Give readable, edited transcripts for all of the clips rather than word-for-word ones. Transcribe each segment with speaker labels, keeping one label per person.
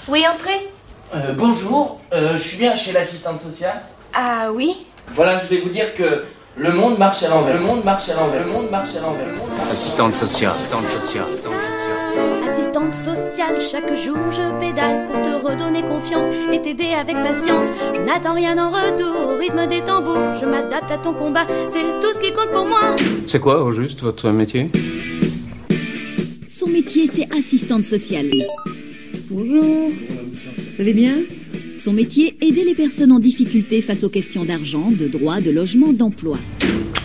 Speaker 1: Oui, entrez.
Speaker 2: Bonjour, je suis bien chez l'assistante sociale.
Speaker 1: Ah oui.
Speaker 2: Voilà, je vais vous dire que le monde marche à l'envers. Le monde marche à l'envers. Le monde marche à l'envers.
Speaker 3: Assistante sociale. Assistante sociale.
Speaker 4: Assistante sociale, chaque jour je pédale pour te redonner confiance et t'aider avec patience. Je n'attends rien en retour, au rythme des tambours. Je m'adapte à ton combat, c'est tout ce qui compte pour moi.
Speaker 3: C'est quoi, au juste, votre métier?
Speaker 5: Son métier, c'est assistante sociale.
Speaker 6: Bonjour, vous allez bien?
Speaker 5: Son métier, aider les personnes en difficulté face aux questions d'argent, de droit, de logement, d'emploi.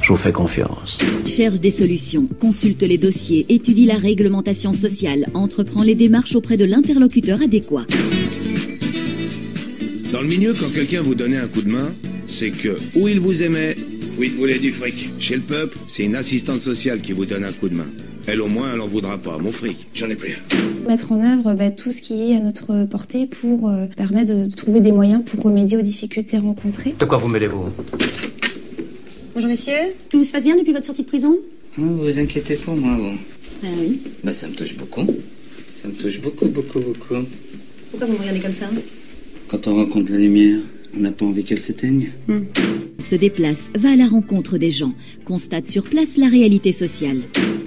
Speaker 3: Je vous fais confiance.
Speaker 5: Cherche des solutions, consulte les dossiers, étudie la réglementation sociale, entreprend les démarches auprès de l'interlocuteur adéquat.
Speaker 7: Dans le milieu, quand quelqu'un vous donnait un coup de main, c'est que ou il vous aimait, ou il voulait du fric. Chez le peuple, c'est une assistante sociale qui vous donne un coup de main. Elle, au moins, elle en voudra pas. Mon fric, j'en ai plus.
Speaker 8: Mettre en œuvre tout ce qui est à notre portée pour permettre de trouver des moyens pour remédier aux difficultés rencontrées.
Speaker 3: De quoi vous mêlez-vous?
Speaker 9: Bonjour messieurs, tout se passe bien depuis votre sortie de prison?
Speaker 10: Vous vous inquiétez pas, moi, bon.
Speaker 9: Ah oui.
Speaker 10: Ça me touche beaucoup. Ça me touche beaucoup.
Speaker 9: Pourquoi vous me regardez comme ça?
Speaker 10: Quand on rencontre la lumière, on n'a pas envie qu'elle s'éteigne.
Speaker 5: Se déplace, va à la rencontre des gens, constate sur place la réalité sociale.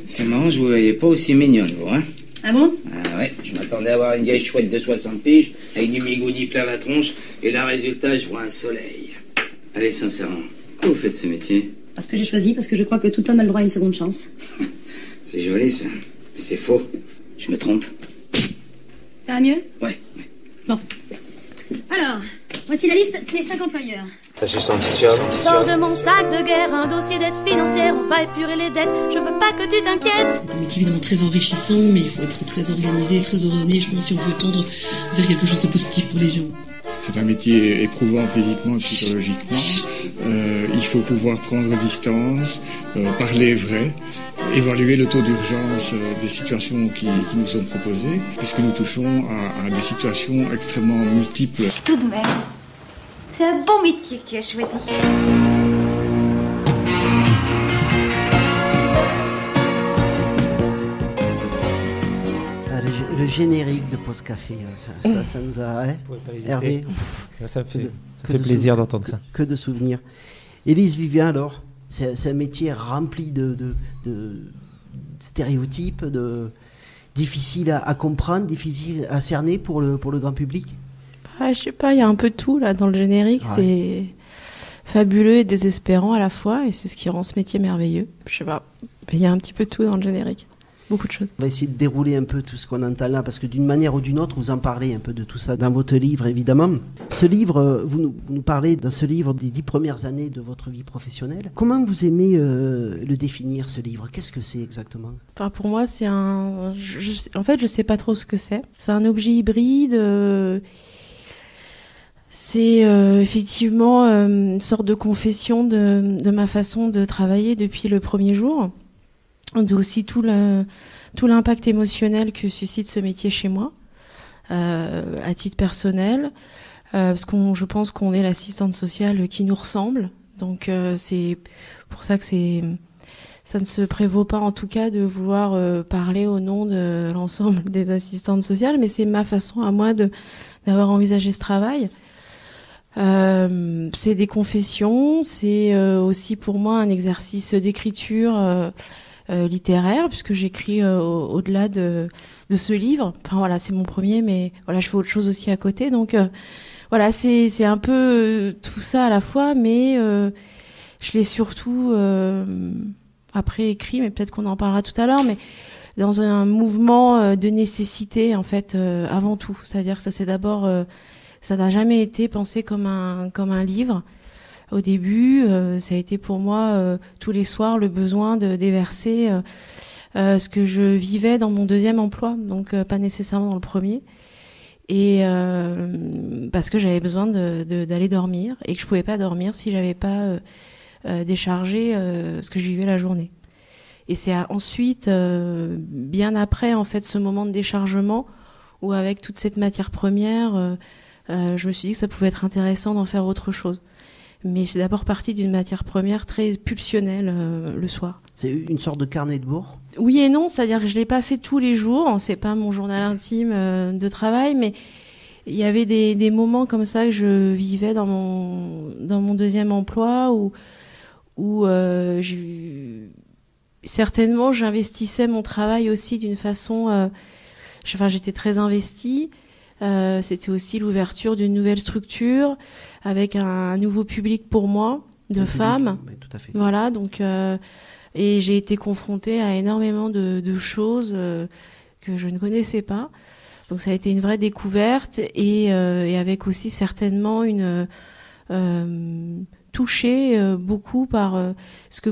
Speaker 10: C'est marrant, je vous voyais pas aussi mignonne, vous, hein?
Speaker 9: Ah bon?
Speaker 10: Ah ouais, je m'attendais à voir une vieille chouette de 60 piges, avec du migoudi plein la tronche, et là, résultat, je vois un soleil. Allez, sincèrement, pourquoi vous faites ce métier?
Speaker 9: Parce que j'ai choisi, parce que je crois que tout homme a le droit à une seconde chance.
Speaker 10: C'est joli, ça. Mais c'est faux. Je me trompe.
Speaker 9: Ça va mieux?
Speaker 10: Ouais.
Speaker 9: Bon. Alors, voici la liste des 5 employeurs.
Speaker 3: Assistante sociale.
Speaker 4: Sors de mon sac de guerre un dossier d'aide financière, on va épurer les dettes, je veux pas que tu t'inquiètes.
Speaker 6: C'est un métier évidemment très enrichissant, mais il faut être très organisé, très ordonné, je pense, si on veut tendre vers quelque chose de positif pour les gens.
Speaker 11: C'est un métier éprouvant physiquement et psychologiquement. Il faut pouvoir prendre distance, parler vrai, évaluer le taux d'urgence des situations qui nous sont proposées, puisque nous touchons à des situations extrêmement multiples.
Speaker 1: Tout de même, c'est un bon métier que tu as choisi.
Speaker 12: Le générique de Pause Café, ça nous a... Hervé,
Speaker 13: ça me fait plaisir d'entendre ça.
Speaker 12: Que de souvenirs. Élise Vivien, alors, c'est un métier rempli de stéréotypes, difficile à comprendre, difficile à cerner pour le grand public.
Speaker 14: Je sais pas, il y a un peu de tout là dans le générique, c'est fabuleux et désespérant à la fois, et c'est ce qui rend ce métier merveilleux. Je sais pas, il y a un petit peu de tout dans le générique. Beaucoup de choses.
Speaker 12: On va essayer de dérouler un peu tout ce qu'on entend là, parce que d'une manière ou d'une autre, vous en parlez un peu de tout ça dans votre livre, évidemment. Ce livre, vous nous parlez dans ce livre des 10 premières années de votre vie professionnelle. Comment vous aimez le définir, ce livre? Qu'est-ce que c'est exactement?
Speaker 14: Pour moi, c'est en fait, je sais pas trop ce que c'est. C'est un objet hybride. C'est effectivement une sorte de confession de ma façon de travailler depuis le premier jour. Aussi tout l'impact émotionnel que suscite ce métier chez moi, à titre personnel, parce je pense qu'on est l'assistante sociale qui nous ressemble. Donc c'est pour ça que ça ne se prévaut pas en tout cas de vouloir parler au nom de l'ensemble des assistantes sociales, mais c'est ma façon à moi d'avoir envisagé ce travail. C'est des confessions, c'est aussi pour moi un exercice d'écriture littéraire, puisque j'écris au-delà de ce livre. Enfin voilà, c'est mon premier, mais voilà, je fais autre chose aussi à côté. Donc voilà, c'est un peu tout ça à la fois, mais je l'ai surtout après écrit, mais peut-être qu'on en parlera tout à l'heure, mais dans un mouvement de nécessité en fait, avant tout. C'est-à-dire que ça c'est d'abord, ça n'a jamais été pensé comme un livre. Au début, ça a été pour moi tous les soirs le besoin de déverser ce que je vivais dans mon deuxième emploi, donc pas nécessairement dans le premier, et parce que j'avais besoin d'aller dormir et que je pouvais pas dormir si j'avais pas déchargé ce que je vivais la journée. Et c'est ensuite, bien après en fait ce moment de déchargement, où avec toute cette matière première, je me suis dit que ça pouvait être intéressant d'en faire autre chose. Mais c'est d'abord parti d'une matière première très pulsionnelle le soir.
Speaker 12: C'est une sorte de carnet de bord?
Speaker 14: Oui et non, c'est-à-dire que je l'ai pas fait tous les jours, c'est pas mon journal intime de travail, mais il y avait des moments comme ça que je vivais dans mon deuxième emploi où certainement j'investissais mon travail aussi d'une façon... j'étais très investie. C'était aussi l'ouverture d'une nouvelle structure avec un nouveau public pour moi, de femmes.
Speaker 12: Oui, tout à fait.
Speaker 14: Voilà, donc... et j'ai été confrontée à énormément de choses que je ne connaissais pas. Donc ça a été une vraie découverte et avec aussi certainement touchée beaucoup par ce que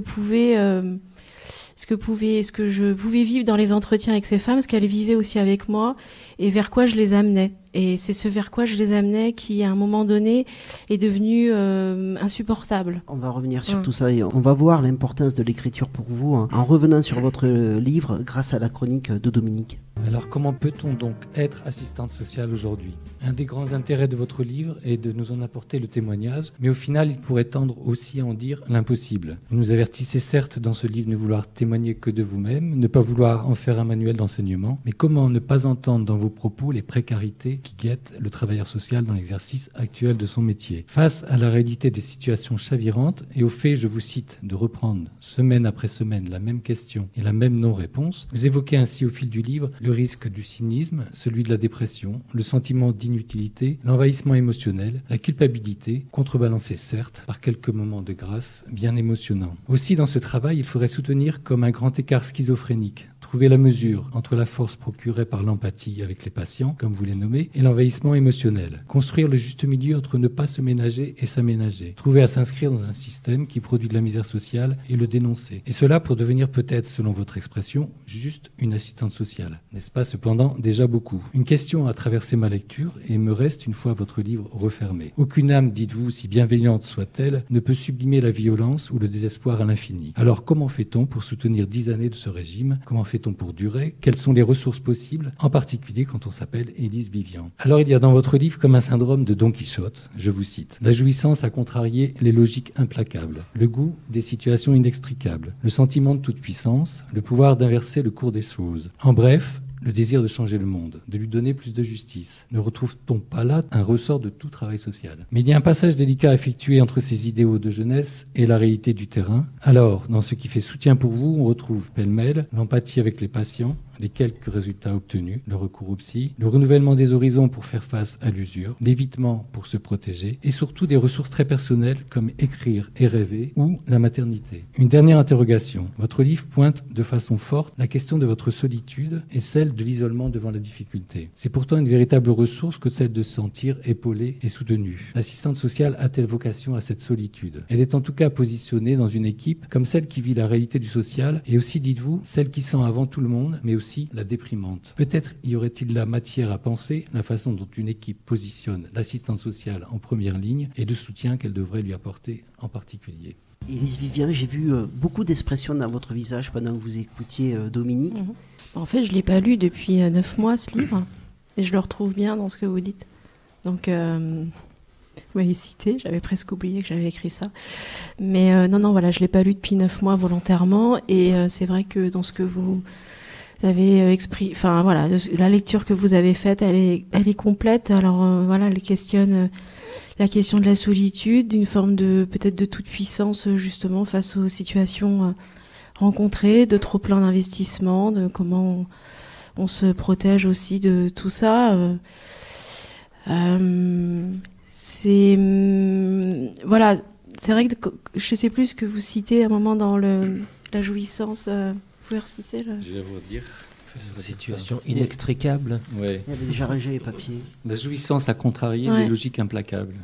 Speaker 14: je pouvais vivre dans les entretiens avec ces femmes, ce qu'elles vivaient aussi avec moi et vers quoi je les amenais. Et c'est ce vers quoi je les amenais qui, à un moment donné, est devenu insupportable.
Speaker 12: On va revenir sur tout ça et on va voir l'importance de l'écriture pour vous en revenant sur votre livre grâce à la chronique de Dominique.
Speaker 15: Alors comment peut-on donc être assistante sociale aujourd'hui ? Un des grands intérêts de votre livre est de nous en apporter le témoignage, mais au final il pourrait tendre aussi à en dire l'impossible. Vous nous avertissez certes dans ce livre ne vouloir témoigner que de vous-même, ne pas vouloir en faire un manuel d'enseignement, mais comment ne pas entendre dans vos propos les précarités qui guettent le travailleur social dans l'exercice actuel de son métier. Face à la réalité des situations chavirantes et au fait, je vous cite, de reprendre semaine après semaine la même question et la même non-réponse, vous évoquez ainsi au fil du livre le risque du cynisme, celui de la dépression, le sentiment d'inutilité, l'envahissement émotionnel, la culpabilité, contrebalancée certes par quelques moments de grâce bien émotionnants. Aussi, dans ce travail, il faudrait soutenir comme un grand écart schizophrénique, trouver la mesure entre la force procurée par l'empathie avec les patients, comme vous les nommez, et l'envahissement émotionnel. Construire le juste milieu entre ne pas se ménager et s'aménager. Trouver à s'inscrire dans un système qui produit de la misère sociale et le dénoncer. Et cela pour devenir peut-être, selon votre expression, juste une assistante sociale. N'est-ce pas cependant déjà beaucoup ? Une question a traversé ma lecture et me reste une fois votre livre refermé. Aucune âme, dites-vous, si bienveillante soit-elle, ne peut sublimer la violence ou le désespoir à l'infini. Alors comment fait-on pour soutenir 10 années de ce régime ? Comment fait-on pour durer ? Quelles sont les ressources possibles, en particulier quand on s'appelle Élise Vivian ? Alors il y a dans votre livre comme un syndrome de Don Quichotte, je vous cite. La jouissance a contrarié les logiques implacables, le goût des situations inextricables, le sentiment de toute puissance, le pouvoir d'inverser le cours des choses. En bref, le désir de changer le monde, de lui donner plus de justice. Ne retrouve-t-on pas là un ressort de tout travail social ? Mais il y a un passage délicat à effectuer entre ces idéaux de jeunesse et la réalité du terrain. Alors, dans ce qui fait soutien pour vous, on retrouve pêle-mêle l'empathie avec les patients, les quelques résultats obtenus, le recours au psy, le renouvellement des horizons pour faire face à l'usure, l'évitement pour se protéger, et surtout des ressources très personnelles comme écrire et rêver ou la maternité. Une dernière interrogation. Votre livre pointe de façon forte la question de votre solitude et celle de l'isolement devant la difficulté. C'est pourtant une véritable ressource que celle de se sentir épaulée et soutenue. L'assistante sociale a-t-elle vocation à cette solitude ? Elle est en tout cas positionnée dans une équipe comme celle qui vit la réalité du social et aussi, dites-vous, celle qui sent avant tout le monde, mais aussi la déprimante. Peut-être y aurait-il la matière à penser la façon dont une équipe positionne l'assistante sociale en première ligne et de soutien qu'elle devrait lui apporter en particulier.
Speaker 12: Élise Vivian, j'ai vu beaucoup d'expressions dans votre visage pendant que vous écoutiez Dominique.
Speaker 14: En fait, je ne l'ai pas lu depuis 9 mois, ce livre, et je le retrouve bien dans ce que vous dites. Donc, vous m'avez cité, j'avais presque oublié que j'avais écrit ça. Mais non, voilà, je ne l'ai pas lu depuis 9 mois volontairement, et c'est vrai que dans ce que vous avez exprimé, enfin voilà, la lecture que vous avez faite, elle est complète. Alors voilà, elle questionne la question de la solitude, d'une forme de peut-être de toute puissance justement face aux situations rencontrées, de trop plein d'investissement, de comment on se protège aussi de tout ça. Voilà, c'est vrai que je sais plus ce que vous citez à un moment dans la jouissance. Vous pouvez reciter
Speaker 15: Je vais vous dire.
Speaker 13: Situation inextricable.
Speaker 15: Ouais.
Speaker 12: Il y avait déjà rangé les papiers.
Speaker 15: La jouissance a contrarié les logiques implacables.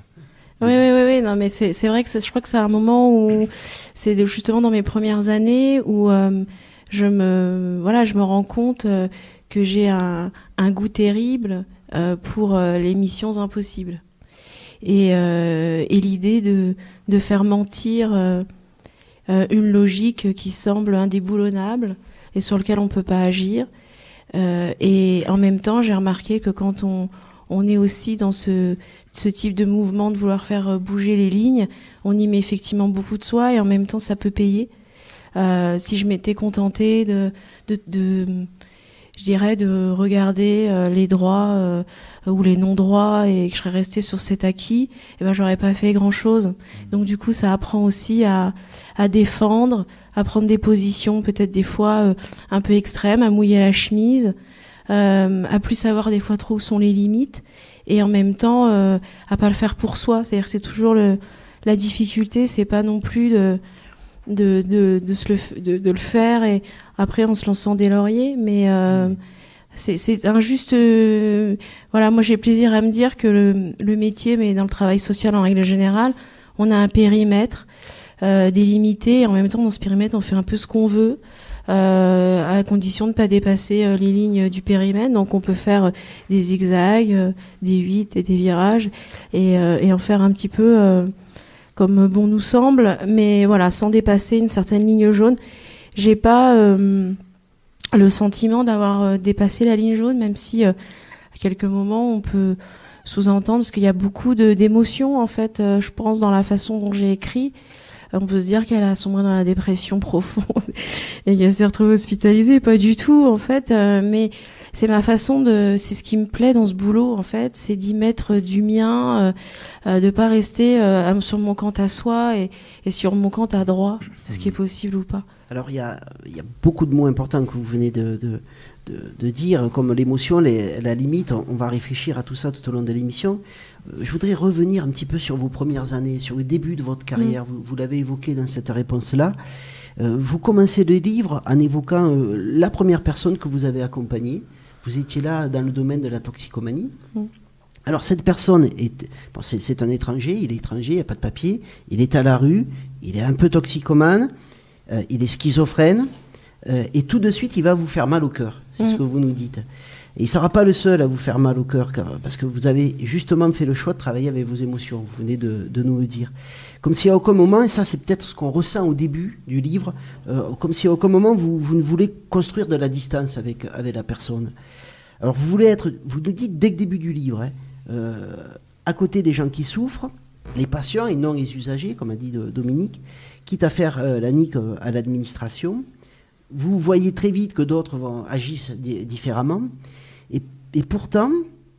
Speaker 14: Oui, non, mais c'est vrai que je crois que c'est un moment où c'est justement dans mes premières années où je me rends compte que j'ai un goût terrible pour les missions impossibles et l'idée de faire mentir une logique qui semble indéboulonnable et sur lequel on peut pas agir. Et en même temps, j'ai remarqué que quand on est aussi dans ce type de mouvement de vouloir faire bouger les lignes, on y met effectivement beaucoup de soi et en même temps ça peut payer. Si je m'étais contentée je dirais, de regarder les droits ou les non-droits et que je serais restée sur cet acquis, et ben j'aurais pas fait grand-chose. Donc du coup, ça apprend aussi à défendre, à prendre des positions peut-être des fois un peu extrêmes, à mouiller la chemise, à plus savoir des fois trop où sont les limites, et en même temps à pas le faire pour soi. C'est-à-dire que c'est toujours la difficulté, c'est pas non plus de le faire et après en se lançant des lauriers, mais c'est injuste. Voilà, moi j'ai plaisir à me dire que le métier, mais dans le travail social en règle générale, on a un périmètre délimité, et en même temps dans ce périmètre on fait un peu ce qu'on veut, à condition de ne pas dépasser les lignes du périmètre. Donc on peut faire des zigzags, des 8 et des virages, et en faire un petit peu comme bon nous semble, mais voilà, sans dépasser une certaine ligne jaune. J'ai pas le sentiment d'avoir dépassé la ligne jaune, même si à quelques moments on peut sous-entendre, parce qu'il y a beaucoup d'émotions en fait, je pense, dans la façon dont j'ai écrit. On peut se dire qu'elle a sombré dans la dépression profonde et qu'elle s'est retrouvée hospitalisée. Pas du tout, en fait. Mais c'est ma façon c'est ce qui me plaît dans ce boulot, en fait. C'est d'y mettre du mien, de pas rester sur mon compte à soi et sur mon compte à droit, de ce qui est possible ou pas.
Speaker 12: Alors, il y a beaucoup de mots importants que vous venez de dire, comme l'émotion, la limite. On va réfléchir à tout ça tout au long de l'émission. Je voudrais revenir un petit peu sur vos premières années, sur le début de votre carrière. Vous l'avez évoqué dans cette réponse-là. Vous commencez le livre en évoquant la première personne que vous avez accompagnée. Vous étiez là dans le domaine de la toxicomanie. Alors cette personne, c'est un étranger, il est étranger, il n'y a pas de papier, il est à la rue, il est un peu toxicomane, il est schizophrène, et tout de suite il va vous faire mal au cœur, c'est ce que vous nous dites. Et il ne sera pas le seul à vous faire mal au cœur, parce que vous avez justement fait le choix de travailler avec vos émotions, vous venez de nous le dire. Comme si à aucun moment, et ça c'est peut-être ce qu'on ressent au début du livre, comme si à aucun moment vous ne voulez construire de la distance avec la personne. Alors vous nous dites dès le début du livre, à côté des gens qui souffrent, les patients et non les usagers, comme a dit Dominique, quitte à faire la nique à l'administration. Vous voyez très vite que d'autres agissent différemment. Et pourtant,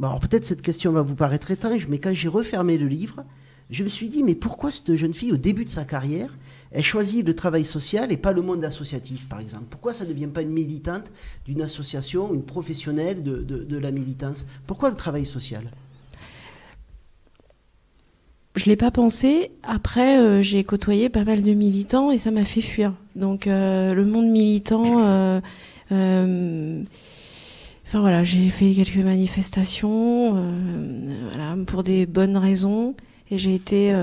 Speaker 12: alors peut-être cette question va vous paraître étrange, mais quand j'ai refermé le livre, je me suis dit, mais pourquoi cette jeune fille, au début de sa carrière, elle choisit le travail social et pas le monde associatif, par exemple? Pourquoi ça ne devient pas une militante d'une association, une professionnelle de la militance? Pourquoi le travail social?
Speaker 14: Je ne l'ai pas pensé. Après, j'ai côtoyé pas mal de militants et ça m'a fait fuir. Donc, le monde militant... Enfin voilà, j'ai fait quelques manifestations voilà, pour des bonnes raisons, et j'ai été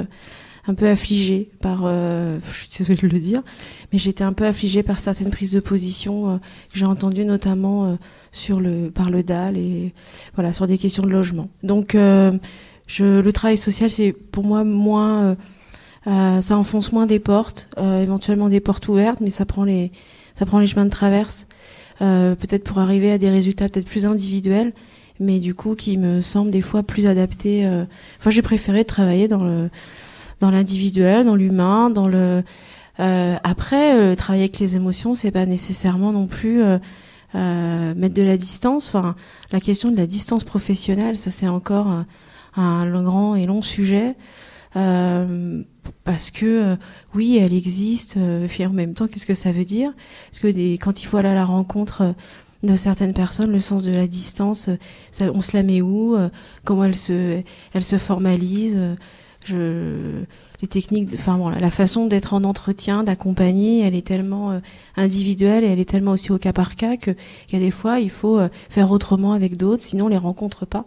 Speaker 14: un peu affligée par, je suis désolée de le dire, mais j'ai été un peu affligée par certaines prises de position que j'ai entendues notamment par le DAL et voilà, sur des questions de logement. Donc le travail social, c'est pour moi moins, ça enfonce moins des portes, éventuellement des portes ouvertes, mais ça prend les chemins de traverse. Peut-être pour arriver à des résultats peut-être plus individuels, mais du coup qui me semblent des fois plus adaptés. Enfin, j'ai préféré travailler dans l'individuel, dans l'humain, dans le. Après, travailler avec les émotions, c'est pas nécessairement non plus mettre de la distance. Enfin, la question de la distance professionnelle, ça c'est encore un grand et long sujet. Parce que oui, elle existe, et en même temps, qu'est-ce que ça veut dire? Parce que quand il faut aller à la rencontre de certaines personnes, le sens de la distance, on se la met où? Comment elle se formalise? Les techniques, enfin bon, la façon d'être en entretien, d'accompagner, elle est tellement individuelle et elle est tellement aussi au cas par cas qu'il y a des fois, il faut faire autrement avec d'autres, sinon on les rencontre pas.